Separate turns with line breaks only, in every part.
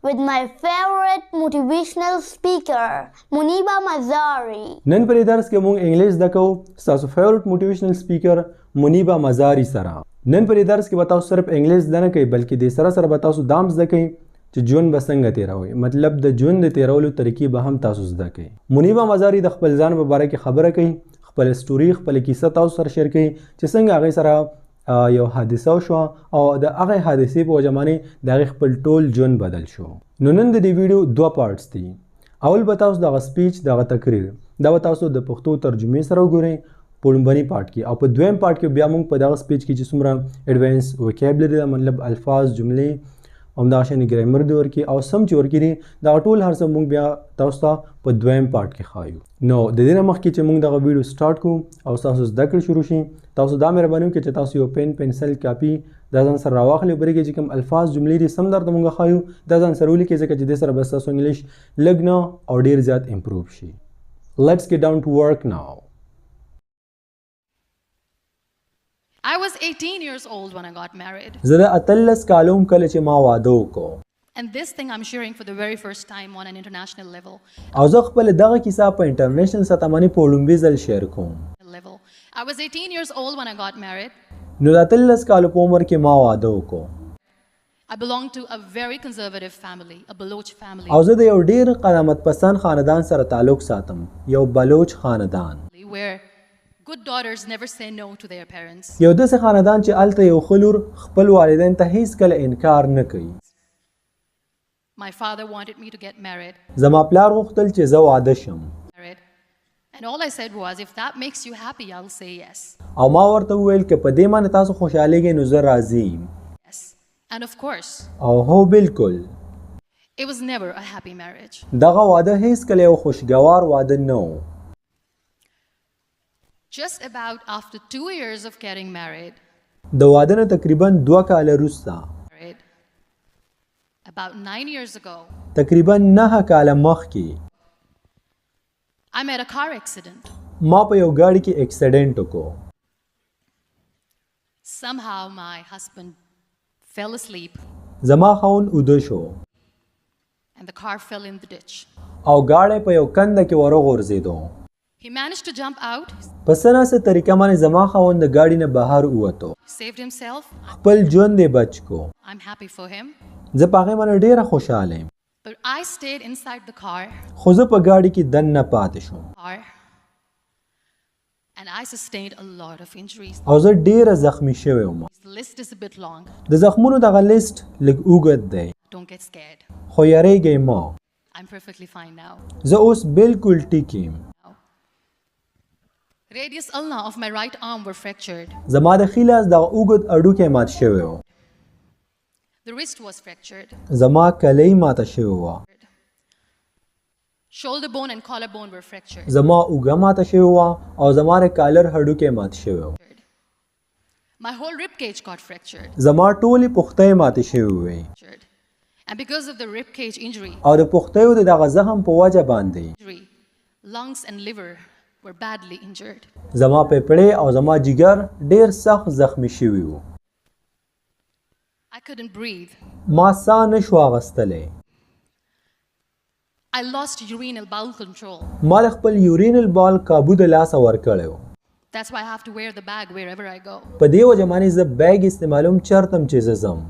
with my favorite motivational speaker, Muniba Mazari.
نن په درس کې موږ انګلیش زده کوو تاسو فیورټ موټیویشنل سپیکر منیبا مزاری سره. نن په درس کې به تاسو صرف انګلیش زده نه کوئ بلکې د سره به تاسو دام زده کوئ چې ژوند به څنګه تیروئ، مطلب د ژوند د تیرولو طریقې به هم تاسو زده کوئ. منیبا مزاری د خپل ځان په باره کې خبره کوي، خپل سټوري خپل کیسه تاسو سره شیر کوي چې څنګه هغې سره یو حادثه شوه او د هغې حادثې په وجه باندې د هغې خپل ټول ژوند بدل شو. نو نن د دې ویډیو دوه پارټس دي. اول به تاسو دغه سپیچ دغه تقریر دا به تاسو د پښتو ترجمې سره وګورئ په لومړني پارټ کې، او په دویم پارټ کې بیا موږ په دغه سپیچ کې چې څومره ایډوانس وکیبلري ده، مطلب الفاظ جملې همدغه شانې ګرامر دې ورکړي او سم چې ورکړي دغه ټول هر څه موږ بیا تاسو ته په دویم پارټ کې ښایو. نو د دې نه مخکې چې موږ دغه ویډیو سټارټ کړو او ستاسو زده کړې شروع شي، تاسو دا مهرباني وکړئ چې تاسو یو پین پنسل کاپي دا ځان سره راواخلئ، بلې کې چې کوم الفاظ جملې دي سم درته موږ ښایو دا ځان سره ولیکئ ځکه چې دې سره به ستاسو انګلیش لږ نه او ډېر زیات امپروو شي. Let's get down to work now.
I was 18 years old when I got married.
زه د 18 کالو وم کله چې ما واده وکړو.
And this thing I'm sharing for the very first time on an international level.
او زه خپل دغه کیسه په انټرنیشنل سطح باندې په لومړي ځل شیر کوم.
I was 18 years old when I got married.
نو د 18 کالو په عمر کې ما واده وکړو.
I belong to a very conservative family, a Baloch family.
او زه د یو ډیر قدامت پسند خاندان سره تعلق ساتم، یو بلوچ خاندان.
Where good daughters never say no to their parents.
یو داسې خاندان چې هلته یو ښه لور خپل والدین ته هیڅ کله انکار نه کوي.
My father wanted me to get married.
زما پلار غوښتل چې زه واده شم.
And all I said was, if that makes you happy, I'll say yes.
او ما ورته وویل که په دې باندې تاسو خوشحالیږئ نو زه راضي یم.
Yes. And of course.
او هو بالکل.
It was never a happy marriage.
دغه واده هیڅ کله یو خوشګوار واده نه و.
Just about after 2 years of getting married.
د واده نه تقریبا 2 کاله وروسته.
About 9 years ago.
تقریبا 9 کاله مخکې.
I met a car accident.
ما په یو ګاډي کې اکسیډنټ وکړو.
Somehow my husband fell asleep.
زما خاوند اوده شو.
And the car fell in the ditch.
او ګاډی په یو کنده کې ورغورځېدو.
He managed to jump out.
په څه ناسه طریقه باندې زما خاوند د ګاډي نه بهر ووتو.
Saved himself.
خپل ژوند یې بچ کو.
I'm happy for him.
زه په هغې باندې ډېره خوشحاله یم.
But I stayed inside the car.
خو زه په ګاډي کې دننه پاتې شوم.
And I sustained a lot of injuries.
او زه ډېره زخمی شوی وم.
The list is a bit long.
د زخمونو دغه لیست لږ اوږد دی.
Don't get scared.
خو یریږئ مه.
I'm perfectly fine now.
زه اوس بالکل ټیک یم.
Radius ulna of my right arm were fractured.
زما د ښي لاس دغه اوږد هډوکی مات شوی و.
The wrist was fractured.
زما کلۍ ماته شوې وه.
Shoulder bone and collarbone were fractured.
زما اوږه ماته شوې وه او زما د کالر هډوکی مات شوی و.
My whole rib cage got fractured.
زما ټولې پښتۍ ماتې شوې وې.
And because of the rib cage injury.
او د پښتیو د دغه زخم په وجه باندې.
Lungs and liver were badly injured.
زما پېپړې او زما جګر ډېر سخت زخمی شوي وو.
I couldn't breathe.
ما ساه نشو اخیستلی.
I lost urinary bowel control.
ما د خپل یورینل بال کابو د لاسه ورکړی و.
That's why I have to wear the bag wherever I go.
په دې وجه باندې زه بیګ استعمالوم چېرته هم چې زه ځم.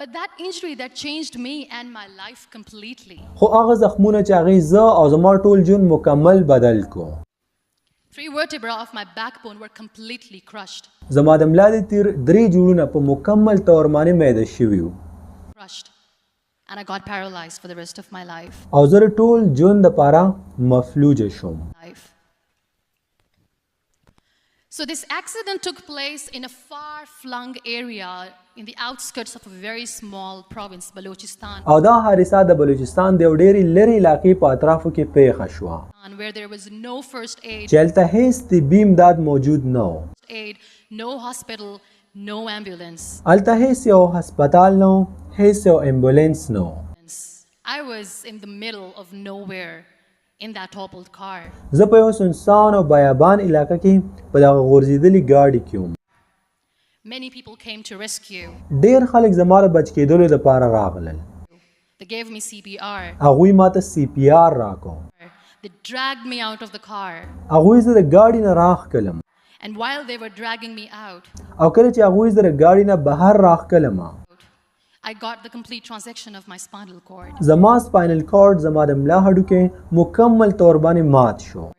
But that injury that changed me and my life completely.
خو هغه زخمونه چې هغې زه او زما ټول ژوند مکمل بدل کو.
3 vertebrae of my backbone were completely crushed.
زما د ملا د تیر 3 جوړونه په مکمل طور باندې میده شوي وو.
Crushed. And I got paralyzed for the rest of my life.
او زه د ټول ژوند دپاره مفلوجه شوم.
So this accident took place in a far-flung area in the outskirts of a very small province, Balochistan.
او دا حادثه د بلوچستان د یو ډېرې لرې علاقې په اطرافو کې پیښه شوه.
Where there was no first aid.
چې هلته هیڅ طبي امداد موجود نه و.
No hospital, no ambulance.
هلته هیڅ یو هسپتال نه و، هیڅ یو امبولانس نه و.
I was in the middle of nowhere. In that toppled car.
زه په یو سنسان او بیابان علاقه کې په دغه غورځېدلي ګاډي کې وم.
Many people came to rescue.
ډیر خلک زما د بچ کېدلو دپاره راغلل.
They gave me CPR.
هغوی ما ته CPR راکړو.
They dragged me out of the car.
هغوی زه د ګاډي نه راښکلم.
And while they were dragging me out,
او کله چې هغوی زه د ګاډي نه بهر راښکلم
I got the complete transection of my spinal cord.
زما سپاینل کارډ زما د ملا هډوکی مکمل طور باندې مات شو.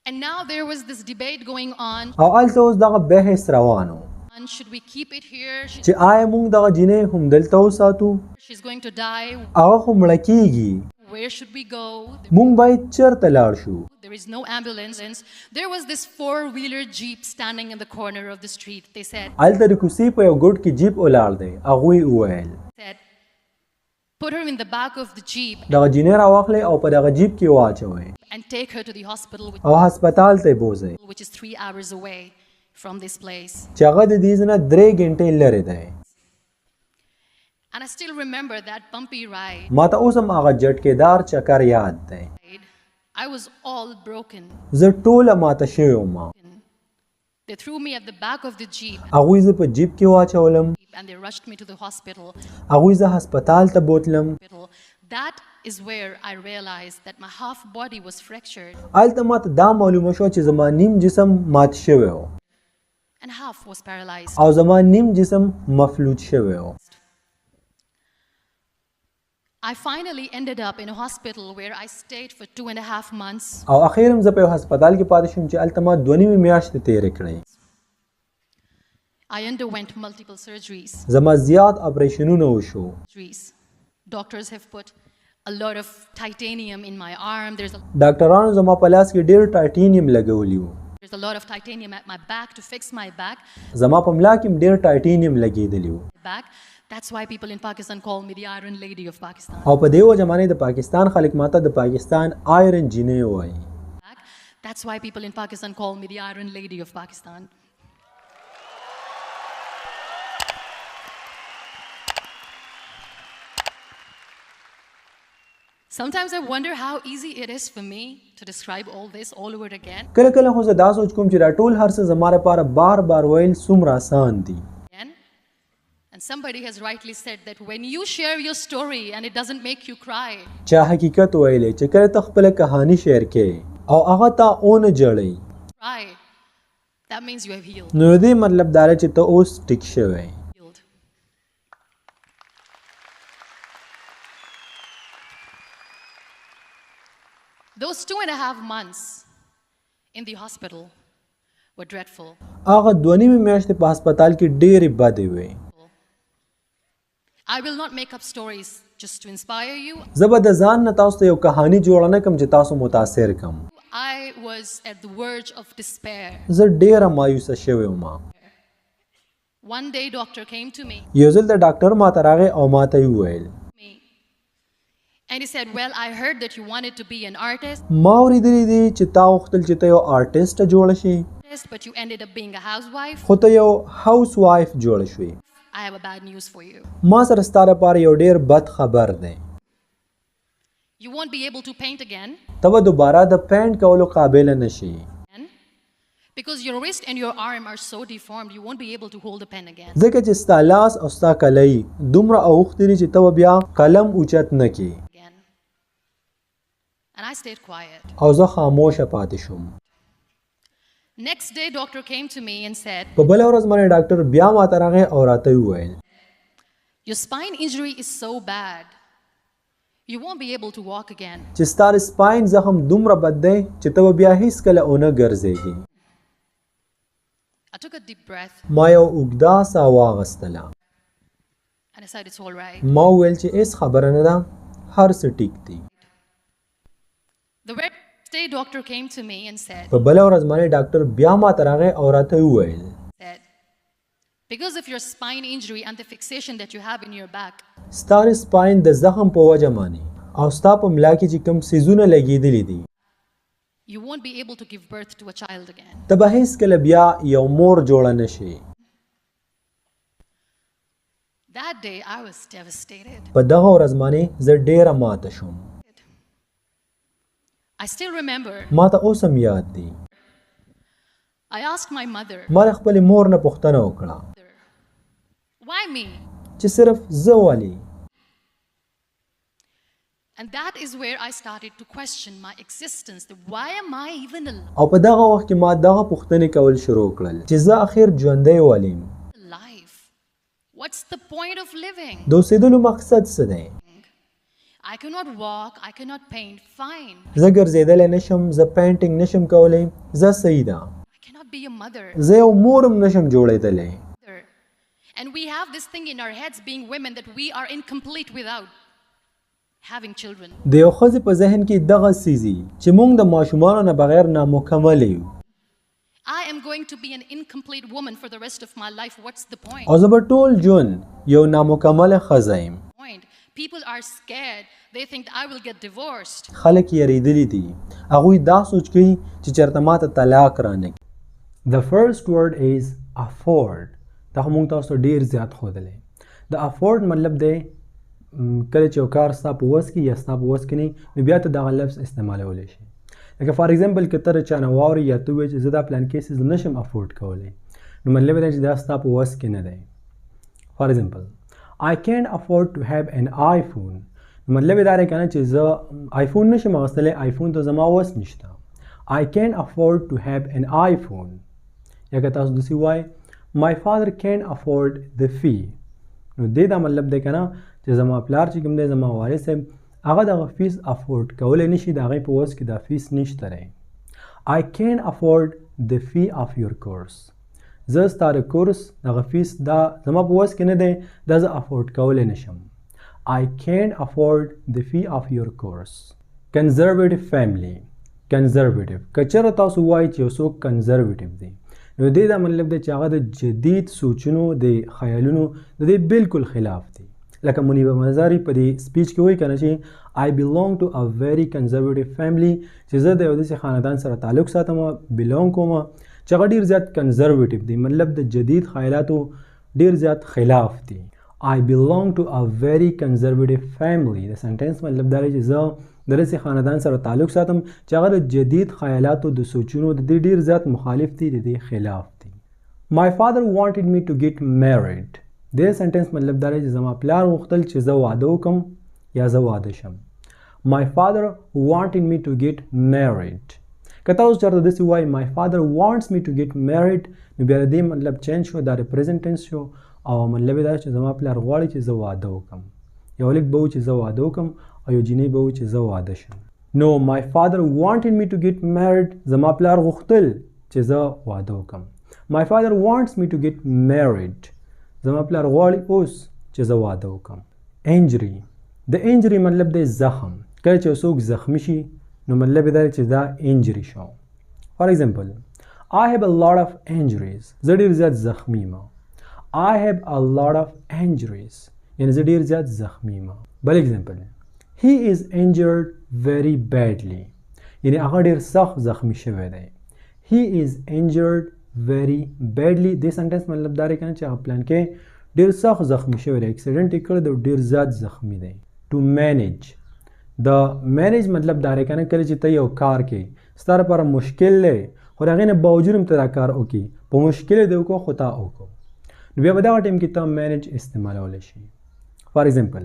And now there was this debate going on.
او هلته اوس دغه بحث روان و
And should we keep it here?
چې آیا موږ دغه جینۍ هم دلته وساتو؟
She's going to die.
هغه خو مړه کیږي.
Where should we go?
موږ باید چېرته لاړ شو؟
There is no ambulance. There was this four-wheeler jeep standing in the corner of the street. They said,
هلته د کوڅې په یو ګوټ کې جیپ ولاړ دی. هغوی وویل
put her in the back of the jeep
دغه جینۍ راواخلئ او په دغه جیپ کې واچوئ
and take her to the hospital,
او هسپتال ته یې بوځئ
which is 3 hours away from this place.
چې هغه د دې ځای نه 3 ګنټې لرې دی.
And I still remember that bumpy ride.
ما ته اوس هم هغه جټکېدار چکر یاد دی.
I was all broken.
زه ټوله ماته شوې وم.
They threw me at the back of the jeep
هغوی زه په جیپ کې واچولم.
and they rushed me to the hospital.
هغوی زه هسپتال ته بوتلم.
That is where I realized that my half body was fractured
هلته ماته دا معلومه شوه چې زما نیم جسم مات شوی و
and half was paralyzed.
او زما نیم جسم مفلوج شوی و.
I finally ended up in a hospital where I stayed for 2.5 months.
او اخیر هم زه په یو هسپتال کې پاتې شوم چې هلته ما 2.5 میاشتې تېرې کړې.
I underwent multiple surgeries.
زما زیات اپریشنونه وشو.
Doctors have put a lot of titanium in my arm.
ډاکټرانو زما په لاس کې ډېر ټایټینیم لګولی و.
There's a lot of titanium at my back to fix my back.
زما په ملا کې هم ډېر ټایټینیم لګېدلی و.
That's why people in Pakistan call me the Iron Lady of Pakistan.
او په دې وجه باندې د پاکستان خلک ماته د پاکستان آیرن جینۍ وایي.
That's why people in Pakistan call me the Iron Lady of Pakistan. Sometimes I wonder how easy it is for me to describe all this all over again.
کله کله خو زه دا سوچ کوم چې دا ټول هر څه زما لپاره بار بار ویل څومره آسان دي.
And somebody has rightly said that when you share your story and it doesn't make you cry.
چا حقیقت ویلی چې کله ته خپله کهانی شیر کې او هغه تا ونه جړی.
Cry. That means you have healed.
نو دې مطلب دا دی چې ته اوس ټیک شوی.
Those 2.5 months in the hospital were dreadful.
هغه 2.5 میاشتې په هسپتال کې ډېرې بدې وې.
I will not make up stories just to inspire you.
زه به د ځان نه تاسو ته یو کهانی جوړه نه کړم چې تاسو متاثر کړم.
I was at the verge of despair.
زه ډېره مایوسه شوی وم.
One day doctor came to me.
یو ځل د ډاکټر ماته راغی او ماته یې وویل.
And he said, well, I heard that you wanted to be an artist.
ما اورېدلی دی چې تا غوښتل چې ته یو آرټسټ جوړه شې.
But you ended up being a housewife.
خو ته یو هاوس وایف جوړه شوې.
I have a bad news for you.
ما سره ستا لپاره یو ډېر بد خبر دی.
You won't be able to paint again.
ته به دوباره د پینټ کولو قابله نشي.
Because your wrist and your arm are so deformed, you won't be able to hold a pen again.
ځکه چې ستا لاس او ستا کلۍ دومره اوښتې دي چې ته به بیا قلم اوچت نه کړې.
And I stayed quiet.
او زه خاموشه پاتې شوم.
Next day, doctor came to me and said,
په بله ورځ باندې ډاکټر بیا ماته راغی او راته وویل
your spine injury is so bad, you won't be able to walk again.
چې ستا د سپاین زخم دومره بد دی چې ته به بیا هیڅکله ونه ګرځېږې.
I took a deep breath
ما یو اوږده ساه واخیستله.
and I said, it's all right.
ما وویل چې هیڅ خبره نه ده، هر څه ټیک دي.
The next day, doctor came to me and said,
په بله ورځ باندې ډاکټر بیا ماته راغی او راته وویل
because of your spine injury and the fixation that you have in your back,
ستا د سپاین د زخم په وجه باندې او ستا په ملا کې چې کوم څیزونه لګېدلي دي
you won't be able to give birth to a child again.
ته به هیڅکله بیا یو مور جوړه نه شي.
That day I was devastated.
په دغه ورځ باندې زه ډېره ماته شوم.
I still remember
ما ته اوس هم یاد دی.
I asked my mother,
ما له خپلې مور نه پوښتنه وکړه
why me?
چې صرف زه ولې.
And that is where I started to question my existence. Why am I even
او په دغه wخت کې ما دغه پوښتنې کول شروع کړل چې زه اخر ژوندی ولیم.
alive? What's the point of living?
د اوسېدلو مقصد څه دی؟
I cannot walk, I cannot paint, fine.
زه ګرځېدلی نشم، زه پینټینګ نشم کولی، زه صحیح ده.
I cannot be a mother.
زه یو مور هم نشم جوړېدلی.
And we have this thing in our heads, being women, that we are incomplete without having children.
د یو ښځې په ذهن کې دغه څیز وي چې موږ د ماشومانو نه بغیر نامکمل یو.
I am going to be an incomplete woman for the rest of my life. What's the point?
او زه به ټول ژوند یو نامکمله ښځه یم.
People are scared. They think I will get divorced.
خلک یریدلی دي. هغوی دا سوچ کوي چې چېرته ماته طلاق رانکړي. The first word is afford. دا موږ تاسو ډیر زیات ښودلی. د afford مطلب دی کله چې یو کار ستا په وس کې یا ستا په وس کې نه نو بیا ته دغه لفظ استعمالولی شي. لکه فار ایگزامپل که ته د چا نه واورې یا ته ووایې چې زه دا پلان کیسز نشم افورډ کولی نو مطلب دی چې دا ستا په وس کې نه دی. فار ایگزامپل I can't afford to have an iPhone. مطلب دا دی کنه چې زه آیفون نشم اخیستلی، آیفون ته زما وس نشته. I can't afford to have an iPhone. یا که تاسو داسې وایئ My father can't afford the fee. نو دې دا مطلب دی کنه چې زما پلار چې کوم دی زما والد صاحب هغه دغه فیس افورډ کولی نشي، د هغې په وس کې دا فیس نشته دی. I can't afford the fee of your course. زه ستا د کورس دغه فیس دا زما په وس کې نه دی، دا زه افورډ کولی نشم. I can't afford the fee of your course. Conservative family. Conservative. که چېرته تاسو وایئ چې یو څوک کنزرویټیو دی نو دې دا مطلب دی چې هغه د جدید سوچونو د خیالونو د دې بالکل خلاف دی. لکه منیبه مزاري په دې سپیچ کې وایي کنه چې I belong to a very conservative family چې زه د یو داسې خاندان سره تعلق ساتم، بلونګ کوم چې هغه ډېر زیات کنزرویټیو دی، مطلب د جدید خیالاتو ډېر زیات خلاف دی. I belong to a very conservative family. د سنټنس مطلب دا دی چې زه د داسې خاندان سره تعلق ساتم چې هغه د جدید خیالاتو د سوچونو د دې ډېر زیات مخالف دی، د دې خلاف دی. My father wanted me to get married. د سنټنس مطلب دا دی چې زما پلار غوښتل چې زه واده وکم یا زه واده شم. My father wanted me to get married. که تاسو چېرته داسې وایئ My father wants me to get married نو بیا د دې مطلب چینج شو، دا ریپرزنټنس شو او مطلب یې دا چې زما پلار غواړي چې زه واده وکم. یو لیک به و چې زه واده وکم او یو جینۍ به و چې زه واده شم. No, my father wanted me to get married. زما پلار غوښتل چې زه واده وکم. My father wants me to get married. زما پلار غواړي اوس چې زه واده وکم. Injury. د injury مطلب دی زخم. کله چې یو څوک زخمی شي نو مطلب یې دا چې دا injury شو. For example, I have a lot of injuries. زه ډېر زیات زخمی یم. I have a lot of injuries. یعنې زه ډېر زیات زخمی یم. بل ایگزامپل He is injured very badly. یعنې هغه ډېر سخت زخمی شوی دی. He is injured very badly. دې سنټنس مطلب دا دی کنه چې هغه پلان کې ډېر سخت زخمی شوی دی، اکسیډنټ یې کړی دی او ډېر زیات زخمی دی. To manage. د مینیج مطلب دا دی کنه کله چې ته یو کار کوې ستا لپاره مشکل دی خو د هغې نه باوجود هم ته دا کار وکړي، په مشکل یې دې وکړو خو تا وکړو نو بیا په دغه ټایم کې ته مینیج استعمالولی شي. فار ایگزامپل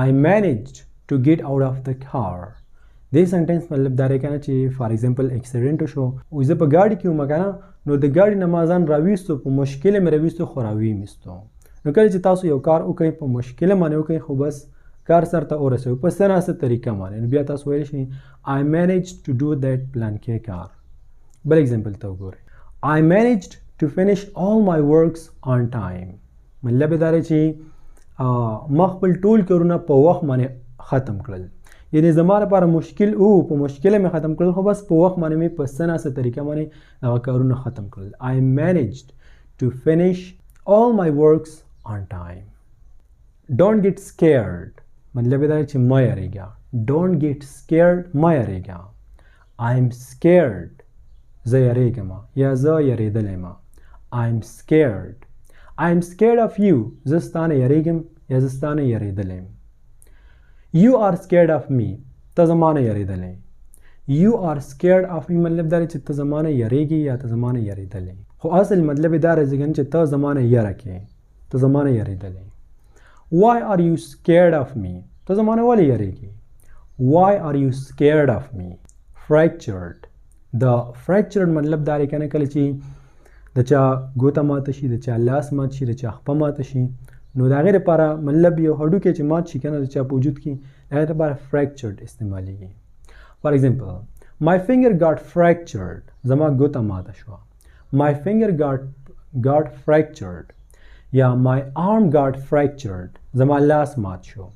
I managed to get out of the car. دې سنټنس مطلب دا دی کنه چې فار ایگزامپل اکسیډنټ شو او زه په ګاډي کې وم کنه نو د ګاډي نه ما ځان راویستو، په مشکل یې مې راویستو خو راویمیستو. نو کله چې تاسو یو کار وکړئ په مشکل باندې وکړئ خو بس کار سرته ورسوي په څه ناسته طریقه باندې نو بیا تاسو ویلی شئ I managed to do that پلان کې کار. بل ایگزامپل ته وګورئ I managed to finish all my works on time. مطلب یې دا دی چې ما خپل ټول کارونه په وخت باندې ختم کړل، یعنې زما لپاره مشکل و په مشکله مې ختم کړل خو بس په وخت باندې مې په څه ناسته طریقه باندې هغه کارونه ختم کړل. I managed to finish all my works on time. Don't get scared. مطلب دا چې مه یریږه. Don't get scared. مه یریږه. I'm scared. زه یریږم یا زه یریدلی یم. I'm scared. I'm scared of you. زه ستا نه یریږم یا زه ستا نه یریدلی یم. You are scared of me. ته زما نه یریدلی. You are scared of me مطلب دا چې ته زمانه یریږي یا ته زمانه یریدلې. خو اصل مطلب دا راځي چې ته زمانه یره کې ته زمانه یریدلې. Why are you scared of me؟ ته زمانه ولې یریږي؟ Why are you scared of me؟ Fractured. The fractured مطلب دا لري کنه کله چې د چا ګوته ماته شي، د چا لاس مات شي، د چا خپه ماته شي، نو د هغې لپاره مطلب یو هډوکی چې مات شي کنه د چا په وجود کې د هغې لپاره fractured استعمالیږي. For example, my finger got fractured. زما ګوته ماته شوه. My finger got fractured. یا my arm got fractured. زما لاس مات شو.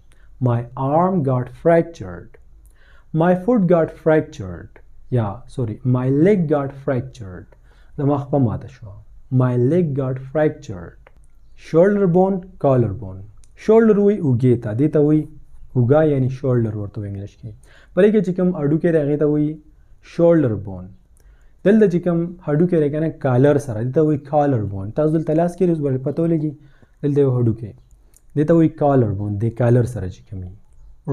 My arm got fractured. My foot got fractured. یا sorry, my leg got fractured. زما خپه ماته شو. My leg got fractured. Shoulder bone, collar bone. Shoulder وی اوږې ته، دې ته وی اوږه یعنی شولډر ورته وایي انګلیش کې. بلې کې چې کوم هډوکی دی هغې ته وایي شولډر بون. دلته چې کوم هډوکی دی که نه کالر سره دې ته وایي کالر بون. تاسو دلته لاس کې به پته ولګي دلته یو هډوکی دې ته وایي کالر بون، دې کالر سره چې کوم وي.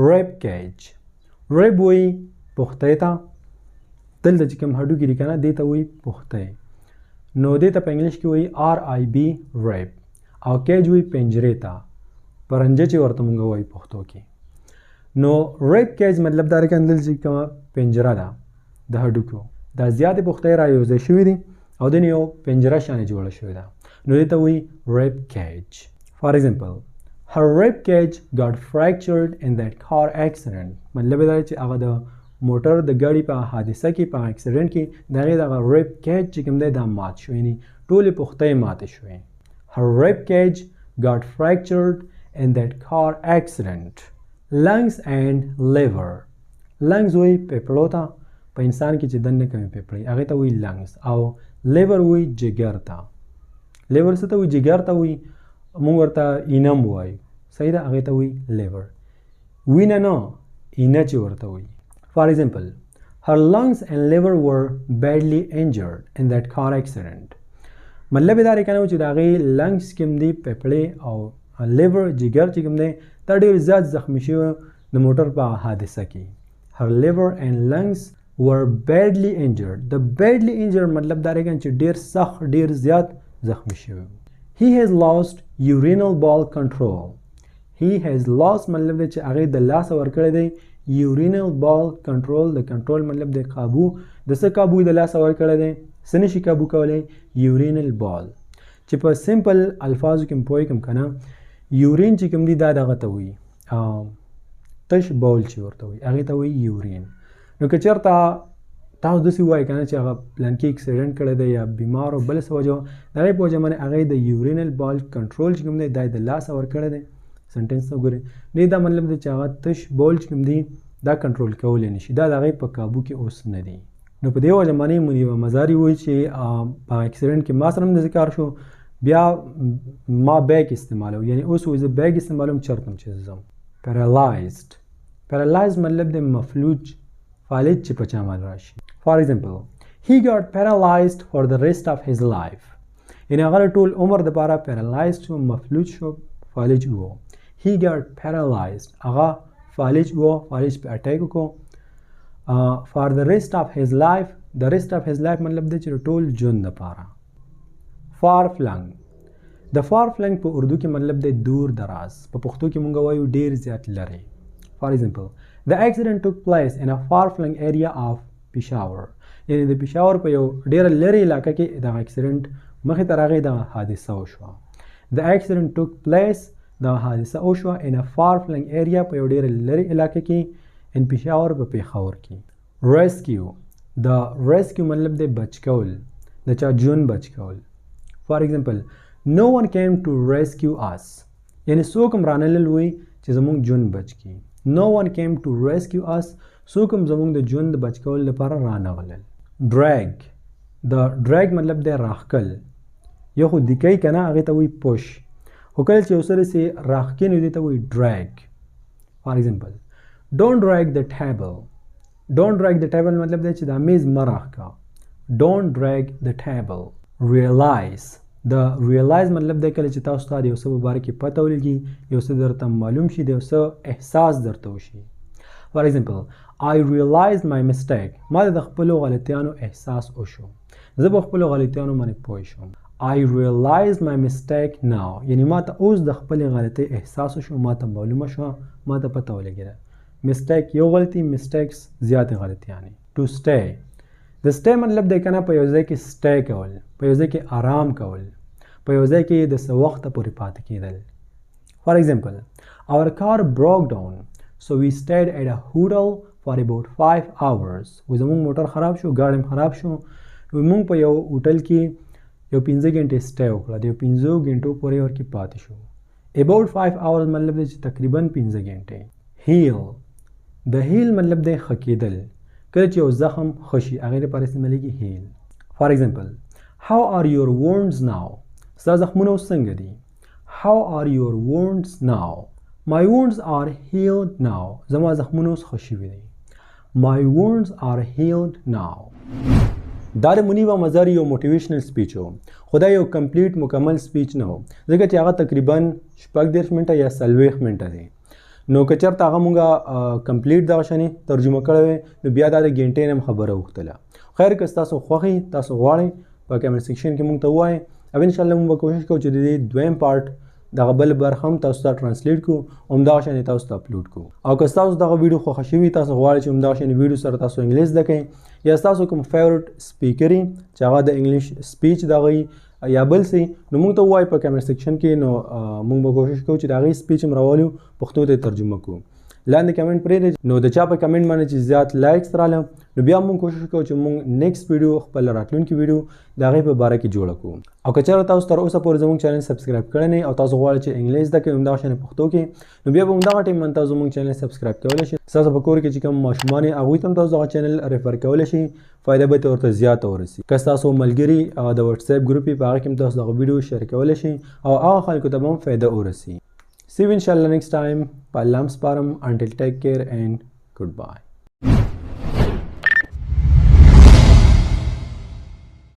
ریب کیج. ریب وایي پختۍ ته، دلته چې کوم هډوکی دی که نه دې ته وایي پختۍ. نو دې ته په انګلیش کې وایي RIB ریب، او کیج وایي پنجرې ته، پرنجه چې ورته مونږ وایي پښتو کې. نو ریب کیج مطلب دا رکه اندل چې کومه پنجره ده د هډوکو دا زیاتې پختۍ را یوځای شوي دي او د یو پنجره شانې جوړه شوې ده، نو دې ته وایي ریب کیج. فار ایگزامپل her rib cage got fractured in that car accident. مطلب دا چې هغه د موټر د ګاډي په حادثه کې په اکسیډنټ کې د هغې دغه ریب کیج چې کوم دی دا مات شو، یعنې ټولې پختۍ ماتې شوې. her rib cage got fractured in that car accident. lungs and liver. lungs وی پیپړو ته، په انسان کې چې دننه کومې پیپړې هغې ته وی lungs، او liver وی جګر ته. liver څه ته وی؟ جګر ته وی، موږ ورته اینم وایو، صحیح ده، هغې ته وی liver. وینه نه، اینه چې ورته وی. For example, her lungs and liver were badly injured in that car accident. مطلب دا دی کنه چې د هغې لنګس کوم دی پیپړې او لیور جګر چې کوم دی دا ډېر زیات زخمي شوی د موټر په حادثه کې. her liver and lungs were badly injured. د badly injured مطلب دا دی چې ډېر سخت ډېر زیات زخمي شوی. he has lost urinal ball control. he has lost مطلب دی چې هغې د لاسه ورکړی دی urinal ball control. د کنټرول مطلب دی قابو، د څه قابو د لاسه ورکړی دی؟ څه نشي قابو کولی؟ urinal ball. چې په سمپل الفاظو کې پوه کم که نه، یورین چې کوم دی دا دغه ته وایي تش بول چې ورته وایي هغې ته وایي یورین. نو که چېرته تاسو داسې ووایي که نه چې هغه پلانکي اکسیډنټ کړی دی یا بیمار او بله څه وجه د هغې په وجه باندې هغې د یورینل بال کنټرول چې کوم دی دا یې د لاسه ورکړی دی. سنټنس ته وګورئ، نه دا مطلب دی چې هغه تش بول چې کوم دی دا کنټرول کولی نه شي، دا د هغې په قابو کې اوس نه دی. نو په دې وجه باندې منیبا مزاري وایي چې په اکسیډنټ کې ما سره هم داسې کار شو، بیا ما بیگ استعمالو، یعنی اوس وایي زه بیگ استعمالوم چرته چې ځم. paralyzed. paralyzed مطلب دی مفلوج، فالج چې په چا باندې راشي. for example, he got paralyzed for the rest of his life. یعنی هغه ټول عمر دپاره paralyzed شو، مفلوج شو، فالج و. he got paralyzed، هغه فالج و، فالج په اټیک وکړو. for the rest of his life. the rest of his life مطلب دی چې ټول ژوند دپاره. far flung. د far flung په اردو کې مطلب دی دور دراز، په پښتو کې مونږ وایو ډیر زیات لرې. for example, the accident took place in a far flung area of Peshawar. یعنی د پېښور په یو ډیره لرې علاقه کې دغه اکسیډنټ مخې ته راغی، دغه حادثه وشوه. the accident took place، دغه حادثه وشوه in a far flung area په یو ډیره لرې علاقه کې in Peshawar په پېښور کې. rescue. د rescue مطلب دی بچ کول، د چا ژوند بچ کول. for example, no one came to rescue us. یعنی څوک هم رانلل وی چې زموږ ژوند بچ کړي. no one came to rescue us. څوک هم زموږ د ژوند بچ کولو لپاره رانغلل. drag. د drag مطلب دی راښکل، یو خو دیکۍ که نه هغې ته وایي push، خو کله چې یو څه داسې راښکي نو دې ته وایي drag. for example, don't drag the table. don't drag the table مطلب دی چې دا میز مه راښکه. don't drag the table. realize. د ریلایز مطلب دی کله چې تاسو ته د یو څه په باره کې پته ولګي، یو څه درته معلوم شي، د یو څه احساس درته وشي. فار ایگزامپل I realized my mistake. ما د خپلو غلطیانو احساس وشو. زه په خپلو غلطیانو باندې پوه شوم. I realized my mistake now. یعنی ما ته اوس د خپلې غلطۍ احساس وشو، ما ته معلومه شوه، ما ته پته ولګېده. mistake یو غلطي، mistakes زیاتې غلطیانې. to stay. د stay مطلب دی که نه په یو ځای کې stay کول، په یو ځای کې آرام کول، په یو ځای کې د څه وخته پورې پاتې کېدل. For example, our car broke down, so we stayed at a hotel for about 5 hours. زموږ موټر خراب شو، ګاډی هم خراب شو، نو موږ په یو هوټل کې یو 15 غنټې سټے وکړه، د یو 15 غنټو پورې ورکې پاتې شو. about 5 hours مطلب دی چې تقریبا 15 غنټې. heal. د heal مطلب دی ښه کېدل، کله چې یو زخم ښه شي هغې لپاره استعمالیږي heal. For example, how are your wounds now? ستا زخمونه اوس څنګه دي؟ How are your wounds now? My wounds are healed now. زما زخمونه اوس ښه شوي دي. My wounds are healed now. دا د منیبا مزاري یو موټیویشنل سپیچ و، خو دا یو کمپلیټ مکمل سپیچ نه و، ځکه چې هغه تقریبا 30 منټه یا 40 منټه دی. نو که چېرته هغه مونږه کمپلیټ دغه شانې ترجمه کړی وی نو بیا دا د ګنټې نه هم خبره وختله. خیر که ستاسو خوښي تاسو غواړئ په کمنټ سیکشن کې مونږ ته ووایئ، او انشاءالله مونږ به کوشش کوو چې د دې دویم پارټ دغه بل برخه هم تاسو ته ترانسلیټ کړو، همدغه شانې تاسو ته اپلوډ کړو. او که ستاسو دغه ویډیو خوښه شوي، تاسو غواړئ چې همدغه شانې ویډیو سره تاسو انګلیس زده کړئ، یا ستاسو کوم فیورټ سپیکر یي چې هغه د انګلیش سپیچ دغه یا بل څه، نو موږ ته ووایئ په کمنټ سیکشن کې، نو موږ به کوشش کوو چې د هغې سپیچ هم راولو، پښتو ته ترجمه کړو. لاندې کمنټ پرېږدئ، نو د چا په کمنټ باندې چې زیات لایکس راغله نو بیا موږ کوشش کوو چې موږ نیکسټ ویډیو خپل راتلونکي ویډیو د هغې په باره کې جوړه کړو. او که چېرته تاسو تر اوسه پورې زموږ چینل سبسکرایب کړی نه او تاسو غواړئ چې انګلیس زده کړئ همدغه شانې پښتو کې، نو بیا به همدغه ټایم باندې تاسو زموږ چینل سبسکرایب کولی شئ. ستاسو په کور کې چې کوم ماشومان یې هغوی ته هم تاسو دغه چینل ریفر کولی شئ، فایده به ورته زیاته ورسي. که ستاسو ملګري د وټساپ ګروپ یې په هغه کې هم تاسو دغه ویډیو شیر کولی شئ او هغه خلکو ته به هم فایده ورسي. See you inshallah next time. Pa Allah sparm. Until take care and goodbye.